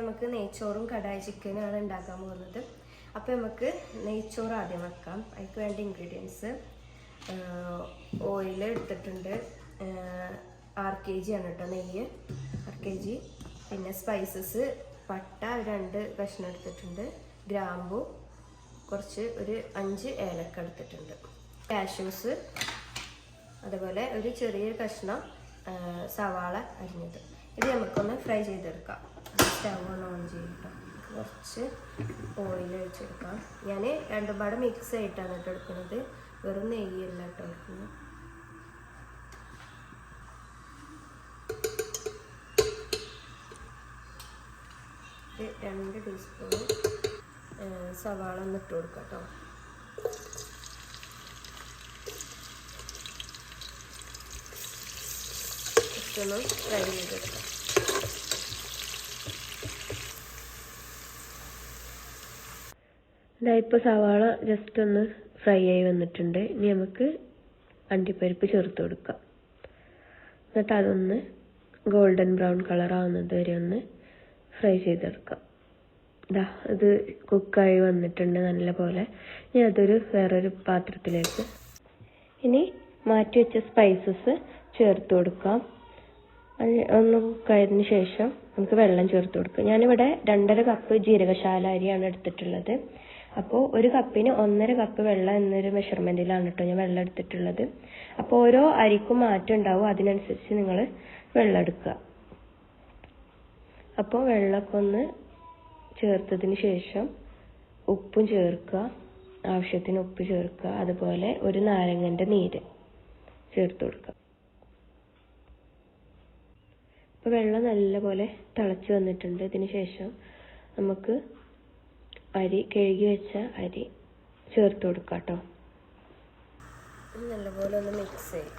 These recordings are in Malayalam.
നമുക്ക് നെയ്ച്ചോറും കടായി ചിക്കനാണ് ഉണ്ടാക്കാൻ പോകുന്നത്. അപ്പോൾ നമുക്ക് നെയ്ച്ചോറ് ആദ്യം വെക്കാം. അതിന് വേണ്ട ഇൻഗ്രീഡിയൻസ് ഓയിൽ എടുത്തിട്ടുണ്ട്, 6 kg ആണ് കേട്ടോ നെയ്യ്, 6 kg. പിന്നെ സ്പൈസസ് പട്ട 2 കഷ്ണം എടുത്തിട്ടുണ്ട്, ഗ്രാമ്പു കുറച്ച്, ഒരു 5 ഏലക്ക എടുത്തിട്ടുണ്ട്, കാഷ്യൂസ്, അതുപോലെ ഒരു ചെറിയ കഷ്ണം സവാള അരിഞ്ഞത്. ഇത് നമുക്കൊന്ന് ഫ്രൈ ചെയ്തെടുക്കാം. സ്റ്റവ് ഒന്ന് ഓൺ ചെയ്തിട്ടോ കുറച്ച് ഓയിൽ ഒഴിച്ചെടുക്കാം. ഞാൻ രണ്ടും പാടെ മിക്സ് ആയിട്ടാണ് കേട്ടോ എടുക്കുന്നത്, വെറും നെയ്യല്ല കേട്ടോ എടുക്കുന്നത്. ഒരു 2 ടീസ്പൂൺ സവാള ഒന്ന് ഇട്ട് കൊടുക്കാം കേട്ടോ. ഒന്ന് ഫ്രൈ ചെയ്തെടുക്കാം. ഇപ്പോൾ സവാള ജസ്റ്റ് ഒന്ന് ഫ്രൈ ആയി വന്നിട്ടുണ്ട്. ഇനി നമുക്ക് അണ്ടിപ്പരിപ്പ് ചേർത്ത് കൊടുക്കാം. എന്നിട്ട് അതൊന്ന് ഗോൾഡൻ ബ്രൗൺ കളർ ആവുന്നത് വരെ ഒന്ന് ഫ്രൈ ചെയ്തെടുക്കാം. ഇത് കുക്കായി വന്നിട്ടുണ്ട് നല്ല പോലെ. ഇനി അതൊരു വേറൊരു പാത്രത്തിലേക്ക് ഇനി മാറ്റി വെച്ച സ്പൈസസ് ചേർത്ത് കൊടുക്കാം. ഒന്ന് കുക്കായതിന് ശേഷം നമുക്ക് വെള്ളം ചേർത്ത് കൊടുക്കാം. ഞാനിവിടെ 2.5 കപ്പ് ജീരകശാല അരിയാണ് എടുത്തിട്ടുള്ളത്. അപ്പോൾ 1 കപ്പിന് 1.5 കപ്പ് വെള്ളം എന്നൊരു മെഷർമെൻറ്റിലാണ് കേട്ടോ ഞാൻ വെള്ളം എടുത്തിട്ടുള്ളത്. അപ്പോൾ ഓരോ അരിക്കും മാറ്റം ഉണ്ടാവും, അതിനനുസരിച്ച് നിങ്ങൾ വെള്ളം എടുക്കുക. അപ്പോൾ വെള്ളമൊക്കെ ഒന്ന് ചേർത്തതിന് ശേഷം ഉപ്പും ചേർക്കുക, ആവശ്യത്തിന് ഉപ്പ് ചേർക്കുക. അതുപോലെ ഒരു നാരങ്ങൻ്റെ നീര് ചേർത്ത് കൊടുക്കുക. അപ്പോൾ വെള്ളം നല്ലപോലെ തിളച്ച് വന്നിട്ടുണ്ട്. ഇതിന് ശേഷം നമുക്ക് കഴുകി വെച്ച അരി ചേർത്ത് കൊടുക്കാം കേട്ടോ. നല്ലപോലെ ഒന്ന് മിക്സ് ചെയ്യും.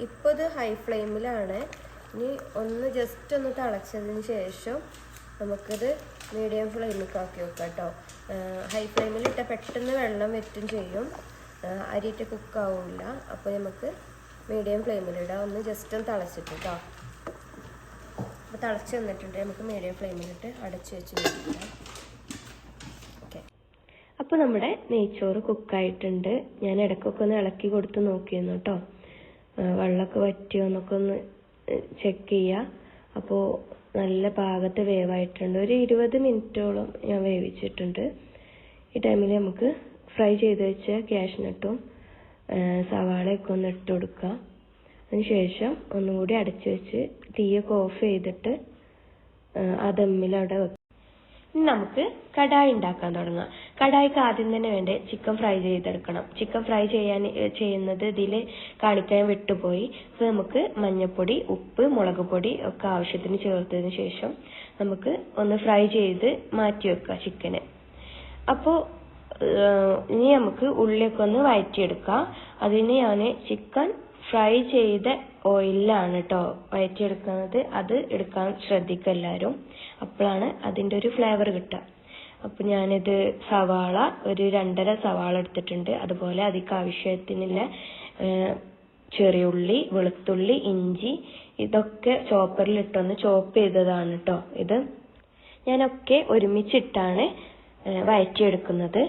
ഇപ്പോൾ ഇത് ഹൈ ഫ്ലെയിമിലാണ്. ഇനി ഒന്ന് ജസ്റ്റ് ഒന്ന് തിളച്ചതിന് ശേഷം നമുക്കിത് മീഡിയം ഫ്ലെയിമിലേക്ക് ആക്കി വെക്കാം കേട്ടോ. ഹൈ ഫ്ലെയിമിലിട്ടാൽ പെട്ടെന്ന് വെള്ളം വറ്റും ചെയ്യും, അരിയിട്ട് കുക്കാവില്ല. അപ്പോൾ നമുക്ക് മീഡിയം ഫ്ലെയിമിലിടാം. ഒന്ന് ജസ്റ്റ് ഒന്ന് തിളച്ചിട്ട് കേട്ടോ. അപ്പോൾ തിളച്ച് വന്നിട്ടുണ്ട്, നമുക്ക് മീഡിയം ഫ്ലെയിമിലിട്ട് അടച്ച് വെച്ച് വെച്ചിട്ടാം. ഓക്കെ, അപ്പോൾ നമ്മുടെ നെയ്ച്ചോറ് കുക്കായിട്ടുണ്ട്. ഞാൻ ഇടയ്ക്കൊക്കെ ഒന്ന് ഇളക്കി കൊടുത്ത് നോക്കിയിരുന്നു കേട്ടോ, വെള്ളമൊക്കെ വറ്റിയോ എന്നൊക്കെ ഒന്ന് ചെക്ക് ചെയ്യുക. അപ്പോൾ നല്ല പാകത്തെ വേവായിട്ടുണ്ട്. ഒരു 20 മിനിറ്റോളം ഞാൻ വേവിച്ചിട്ടുണ്ട്. ഈ ടൈമിൽ നമുക്ക് ഫ്രൈ ചെയ്ത് വെച്ച കാഷ്നട്ടും സവാളയൊക്കെ ഒന്ന് ഇട്ട് കൊടുക്കുക. അതിനുശേഷം ഒന്നുകൂടി അടച്ചു വെച്ച് തീയൊക്കെ ഓഫ് ചെയ്തിട്ട് ആ ദമ്മിലവിടെ വെക്കുക. ഇനി നമുക്ക് കടായി ഉണ്ടാക്കാൻ തുടങ്ങാം. കടായിക്ക് ആദ്യം തന്നെ വേണ്ടേ ചിക്കൻ ഫ്രൈ ചെയ്തെടുക്കണം. ചിക്കൻ ഫ്രൈ ചെയ്യുന്നത് ഇതിൽ കാണിക്കാൻ വിട്ടുപോയി. അപ്പോൾ നമുക്ക് മഞ്ഞൾപ്പൊടി, ഉപ്പ്, മുളക് പൊടി ഒക്കെ ആവശ്യത്തിന് ചേർത്തതിന് ശേഷം നമുക്ക് ഒന്ന് ഫ്രൈ ചെയ്ത് മാറ്റി വെക്കുക ചിക്കന്. അപ്പോൾ ഇനി നമുക്ക് ഉള്ളിയൊക്കെ ഒന്ന് വഴറ്റിയെടുക്കാം. അതിന് ഞാൻ ചിക്കൻ ഫ്രൈ ചെയ്ത ഓയിലാണ് കേട്ടോ വഴറ്റിയെടുക്കുന്നത്. അത് എടുക്കാൻ ശ്രദ്ധിക്കുക എല്ലാവരും, അപ്പോഴാണ് അതിൻ്റെ ഒരു ഫ്ലേവർ കിട്ടുക. അപ്പോൾ ഞാനിത് സവാള ഒരു 2.5 സവാള എടുത്തിട്ടുണ്ട്. അതുപോലെ അതിക്ക് ആവശ്യത്തിനുള്ള ചെറിയുള്ളി, വെളുത്തുള്ളി, ഇഞ്ചി ഇതൊക്കെ ചോപ്പറിലിട്ടൊന്ന് ചോപ്പ് ചെയ്തതാണ് കേട്ടോ. ഇത് ഞാനൊക്കെ ഒരുമിച്ചിട്ടാണ് വഴറ്റിയെടുക്കുന്നത്.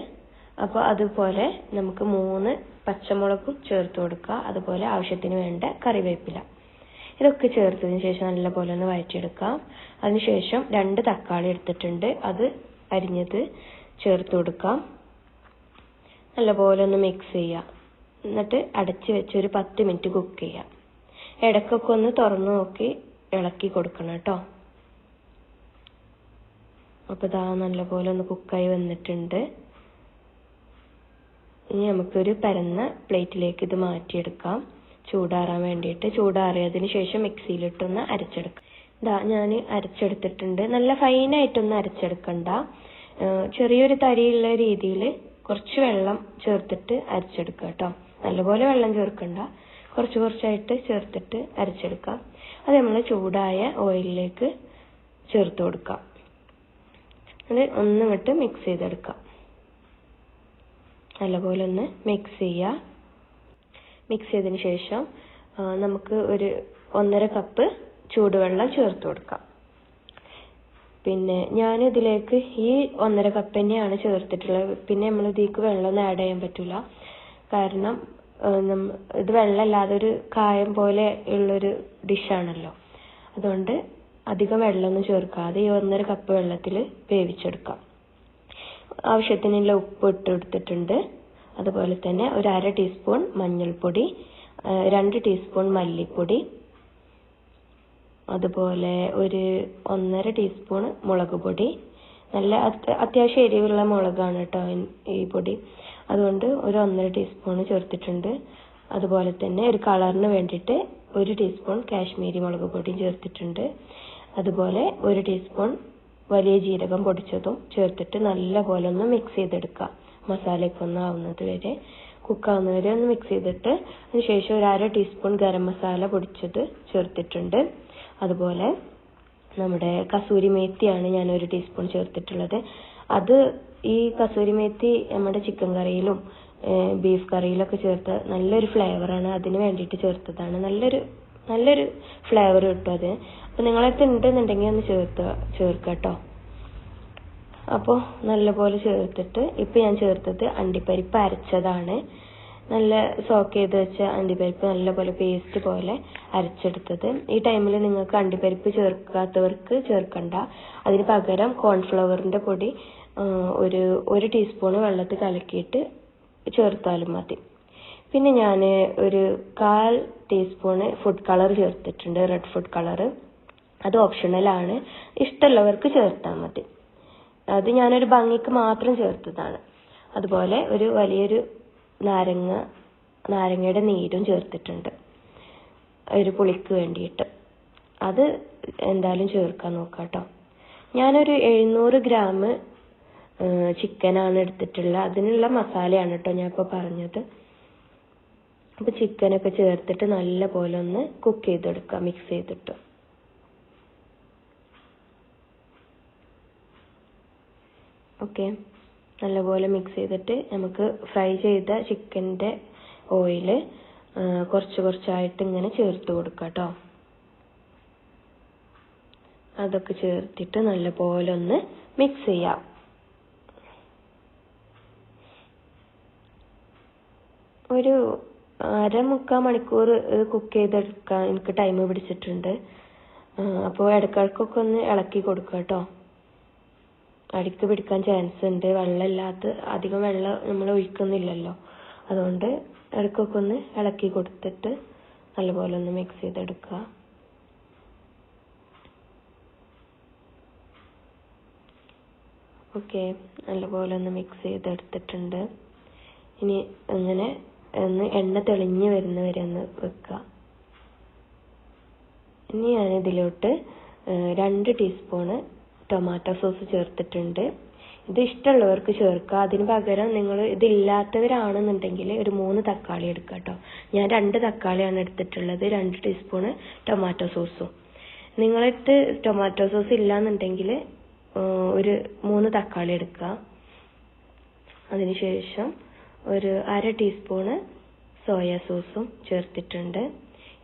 അപ്പോൾ അതുപോലെ നമുക്ക് 3 പച്ചമുളകും ചേർത്ത് കൊടുക്കുക. അതുപോലെ ആവശ്യത്തിന് വേണ്ട കറിവേപ്പില ഇതൊക്കെ ചേർത്തതിന് ശേഷം നല്ലപോലെ ഒന്ന് വഴറ്റിയെടുക്കാം. അതിനുശേഷം 2 തക്കാളി എടുത്തിട്ടുണ്ട്, അത് അരിഞ്ഞത് ചേർത്ത് കൊടുക്കാം. നല്ലപോലെ ഒന്ന് മിക്സ് ചെയ്യുക. എന്നിട്ട് അടച്ച് വെച്ച് ഒരു 10 മിനിറ്റ് കുക്ക് ചെയ്യാം. ഇടയ്ക്കൊക്കെ ഒന്ന് തുറന്നു നോക്കി ഇളക്കി കൊടുക്കണം കേട്ടോ. അപ്പോൾ ഇതാ നല്ലപോലെ ഒന്ന് കുക്കായി വന്നിട്ടുണ്ട്. ഇനി നമുക്കൊരു പരന്ന പ്ലേറ്റിലേക്ക് ഇത് മാറ്റിയെടുക്കാം, ചൂടാറാൻ വേണ്ടിയിട്ട്. ചൂടാറിയതിന് ശേഷം മിക്സിയിലിട്ടൊന്ന് അരച്ചെടുക്കാം. ഇതാ ഞാൻ അരച്ചെടുത്തിട്ടുണ്ട്. നല്ല ഫൈനായിട്ടൊന്നും അരച്ചെടുക്കണ്ട, ചെറിയൊരു തരിയുള്ള രീതിയിൽ കുറച്ച് വെള്ളം ചേർത്തിട്ട് അരച്ചെടുക്കുക കേട്ടോ. നല്ലപോലെ വെള്ളം ചേർക്കണ്ട, കുറച്ചായിട്ട് ചേർത്തിട്ട് അരച്ചെടുക്കാം. അത് നമ്മൾ ചൂടായ ഓയിലിലേക്ക് ചേർത്ത് കൊടുക്കാം. അത് ഒന്നിട്ട് മിക്സ് ചെയ്തെടുക്കാം. നല്ലപോലെ ഒന്ന് മിക്സ് ചെയ്യുക. മിക്സ് ചെയ്തതിന് ശേഷം നമുക്ക് ഒരു 1.5 കപ്പ് ചൂടുവെള്ളം ചേർത്ത് കൊടുക്കാം. പിന്നെ ഞാൻ ഇതിലേക്ക് ഈ 1.5 കപ്പ് തന്നെയാണ് ചേർത്തിട്ടുള്ളത്. പിന്നെ നമ്മൾ ഇതിലേക്ക് വെള്ളമൊന്നും ആഡ് ചെയ്യാൻ പറ്റില്ല, കാരണം ഇത് വെള്ളമല്ലാതെ ഒരു കായം പോലെ ഉള്ളൊരു ഡിഷാണല്ലോ. അതുകൊണ്ട് അധികം വെള്ളമൊന്നും ചേർക്കാതെ ഈ 1.5 കപ്പ് വെള്ളത്തിൽ വേവിച്ചെടുക്കാം. ആവശ്യത്തിനുള്ള ഉപ്പ് ഇട്ട് കൊടുത്തിട്ടുണ്ട്. അതുപോലെ തന്നെ ഒരു 1/2 ടീസ്പൂൺ മഞ്ഞൾപ്പൊടി, 2 ടീസ്പൂൺ മല്ലിപ്പൊടി, അതുപോലെ ഒരു 1.5 ടീസ്പൂൺ മുളക് പൊടി. നല്ല അത്യാവശ്യം എരിവുള്ള മുളകാണ് കേട്ടോ ഈ പൊടി, അതുകൊണ്ട് ഒരു 1.5 ടീസ്പൂൺ ചേർത്തിട്ടുണ്ട്. അതുപോലെ തന്നെ ഒരു കളറിന് വേണ്ടിയിട്ട് 1 ടീസ്പൂൺ കാശ്മീരി മുളക് പൊടിയും ചേർത്തിട്ടുണ്ട്. അതുപോലെ 1 ടീസ്പൂൺ വലിയ ജീരകം പൊടിച്ചതും ചേർത്തിട്ട് നല്ലപോലെ ഒന്ന് മിക്സ് ചെയ്തെടുക്കുക. മസാലയൊക്കെ ഒന്ന് ആവുന്നത് വരെ, കുക്കാവുന്നത് വരെ ഒന്ന് മിക്സ് ചെയ്തിട്ട് അതിനുശേഷം ഒരു 1/2 ടീസ്പൂൺ ഗരം മസാല പൊടിച്ചത് ചേർത്തിട്ടുണ്ട്. അതുപോലെ നമ്മുടെ കസൂരിമേത്തിയാണ് ഞാൻ 1 ടീസ്പൂൺ ചേർത്തിട്ടുള്ളത്. അത് ഈ കസൂരിമേത്തി നമ്മുടെ ചിക്കൻ കറിയിലും ബീഫ് കറിയിലൊക്കെ ചേർത്ത് നല്ലൊരു ഫ്ലേവറാണ്, അതിന് വേണ്ടിയിട്ട് ചേർത്തതാണ്. നല്ലൊരു ഫ്ലേവർ കിട്ടും അത്. അപ്പോൾ നിങ്ങളടുത്ത് ഉണ്ടെന്നുണ്ടെങ്കിൽ ഒന്ന് ചേർക്കുക കേട്ടോ. അപ്പോൾ നല്ലപോലെ ചേർത്തിട്ട് ഇപ്പം ഞാൻ ചേർത്തത് അണ്ടിപ്പരിപ്പ് അരച്ചതാണ്. നല്ല സോക്ക് ചെയ്ത് വെച്ച അണ്ടിപ്പരിപ്പ് നല്ലപോലെ പേസ്റ്റ് പോലെ അരച്ചെടുത്തത്. ഈ ടൈമിൽ നിങ്ങൾക്ക് അണ്ടിപ്പരിപ്പ് ചേർക്കാത്തവർക്ക് ചേർക്കണ്ട, അതിന് പകരം കോൺഫ്ലവറിൻ്റെ പൊടി ഒരു ടീസ്പൂൺ വെള്ളത്തിൽ കലക്കിയിട്ട് ചേർത്താലും മതി. പിന്നെ ഞാൻ ഒരു 1/4 ടീസ്പൂൺ ഫുഡ് കളർ ചേർത്തിട്ടുണ്ട്, റെഡ് ഫുഡ് കളർ. അത് ഓപ്ഷണലാണ്, ഇഷ്ടമുള്ളവർക്ക് ചേർത്താൽ മതി. അത് ഞാനൊരു ഭംഗിക്ക് മാത്രം ചേർത്തതാണ്. അതുപോലെ ഒരു വലിയൊരു നാരങ്ങയുടെ നീരും ചേർത്തിട്ടുണ്ട്, ഒരു പുളിക്ക് വേണ്ടിയിട്ട്. അത് എന്തായാലും ചേർക്കാൻ നോക്കാം കേട്ടോ. ഞാനൊരു 700 ഗ്രാം ചിക്കനാണ് എടുത്തിട്ടുള്ളത്. അതിനുള്ള മസാലയാണ് കേട്ടോ ഞാൻ ഇപ്പോൾ പറഞ്ഞത്. അപ്പോൾ ചിക്കനൊക്കെ ചേർത്തിട്ട് നല്ല പോലെ ഒന്ന് കുക്ക് ചെയ്തെടുക്കുക, മിക്സ് ചെയ്തിട്ട്. ഓക്കെ, നല്ലപോലെ മിക്സ് ചെയ്തിട്ട് നമുക്ക് ഫ്രൈ ചെയ്ത ചിക്കൻ്റെ ഓയിൽ കുറച്ചായിട്ട് ഇങ്ങനെ ചേർത്ത് കൊടുക്കാം കേട്ടോ. അതൊക്കെ ചേർത്തിട്ട് നല്ലപോലെ ഒന്ന് മിക്സ് ചെയ്യാം. ഒരു 1/2-3/4 മണിക്കൂർ കുക്ക് ചെയ്തെടുക്കാൻ എനിക്ക് ടൈം പിടിച്ചിട്ടുണ്ട്. അപ്പോൾ ഇടയ്ക്കിടയ്ക്കൊക്കെ ഒന്ന് ഇളക്കി കൊടുക്കുക കേട്ടോ. അടിക്ക് പിടിക്കാൻ ചാൻസ് ഉണ്ട്, അധികം വെള്ളം നമ്മൾ ഒഴിക്കുന്നില്ലല്ലോ. അതുകൊണ്ട് ഇടയ്ക്കൊക്കെ ഒന്ന് ഇളക്കി കൊടുത്തിട്ട് നല്ലപോലെ ഒന്ന് മിക്സ് ചെയ്തെടുക്കുക. ഓക്കെ, നല്ലപോലെ ഒന്ന് മിക്സ് ചെയ്തെടുത്തിട്ടുണ്ട്. ഇനി അങ്ങനെ ഒന്ന് എണ്ണ തെളിഞ്ഞ് വരുന്ന വരെ ഒന്ന് വെക്കുക. ഇനി ഞാനിതിലോട്ട് 2 ടീസ്പൂണ് ടൊമാറ്റോ സോസ് ചേർത്തിട്ടുണ്ട്. ഇത് ഇഷ്ടമുള്ളവർക്ക് ചേർക്കുക. അതിന് പകരം നിങ്ങൾ ഇതില്ലാത്തവരാണെന്നുണ്ടെങ്കിൽ ഒരു 3 തക്കാളി എടുക്കുക കേട്ടോ. ഞാൻ 2 തക്കാളിയാണ് എടുത്തിട്ടുള്ളത്, 2 ടീസ്പൂണ് ടൊമാറ്റോ സോസും. നിങ്ങളടുത്ത് ടൊമാറ്റോ സോസ് ഇല്ലാന്നുണ്ടെങ്കിൽ ഒരു 3 തക്കാളി എടുക്കുക. അതിനുശേഷം ഒരു 1/2 ടീസ്പൂണ് സോയ സോസും ചേർത്തിട്ടുണ്ട്.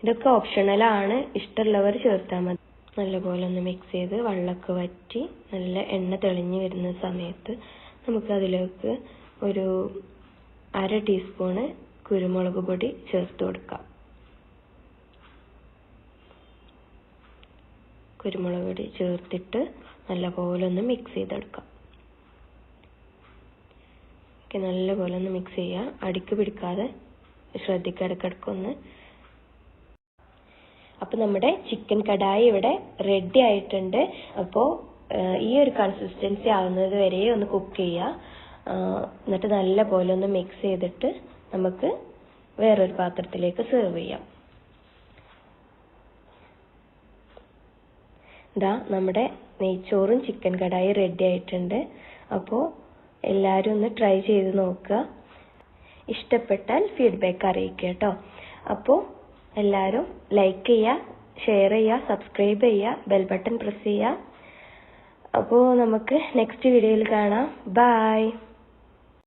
ഇതൊക്കെ ഓപ്ഷണലാണ്, ഇഷ്ടമുള്ളവർ ചേർത്താൽ മതി. നല്ലപോലെ ഒന്ന് മിക്സ് ചെയ്ത് വെള്ളമൊക്കെ വറ്റി നല്ല എണ്ണ തെളിഞ്ഞ് വരുന്ന സമയത്ത് നമുക്കതിലേക്ക് ഒരു 1/2 ടീസ്പൂണ് കുരുമുളക് പൊടി ചേർത്ത് കൊടുക്കാം. കുരുമുളക് പൊടി ചേർത്തിട്ട് നല്ലപോലെ ഒന്ന് മിക്സ് ചെയ്തെടുക്കാം. ഓക്കെ, നല്ലപോലെ ഒന്ന് മിക്സ് ചെയ്യുക, അടിക്ക് പിടിക്കാതെ ശ്രദ്ധിക്കുക ഇടയ്ക്കിടയ്ക്കൊന്ന്. അപ്പോൾ നമ്മുടെ ചിക്കൻ കടായി ഇവിടെ റെഡി ആയിട്ടുണ്ട്. അപ്പോൾ ഈ ഒരു കൺസിസ്റ്റൻസി ആവുന്നത് വരെ ഒന്ന് കുക്ക് ചെയ്യുക. എന്നിട്ട് നല്ല പോലെ ഒന്ന് മിക്സ് ചെയ്തിട്ട് നമുക്ക് വേറൊരു പാത്രത്തിലേക്ക് സെർവ് ചെയ്യാം. ഇതാ നമ്മുടെ നെയ്ച്ചോറും ചിക്കൻ കടായി റെഡി ആയിട്ടുണ്ട്. അപ്പോൾ എല്ലാവരും ഒന്ന് ട്രൈ ചെയ്ത് നോക്കുക. ഇഷ്ടപ്പെട്ടാൽ ഫീഡ്ബാക്ക് അറിയിക്കുക കേട്ടോ. അപ്പോൾ എല്ലാവരും ലൈക്ക് ചെയ്യുക, ഷെയർ ചെയ്യുക, സബ്സ്ക്രൈബ് ചെയ്യുക, ബെൽ ബട്ടൺ പ്രസ് ചെയ്യുക. അപ്പോൾ നമുക്ക് നെക്സ്റ്റ് വീഡിയോയിൽ കാണാം. ബൈ.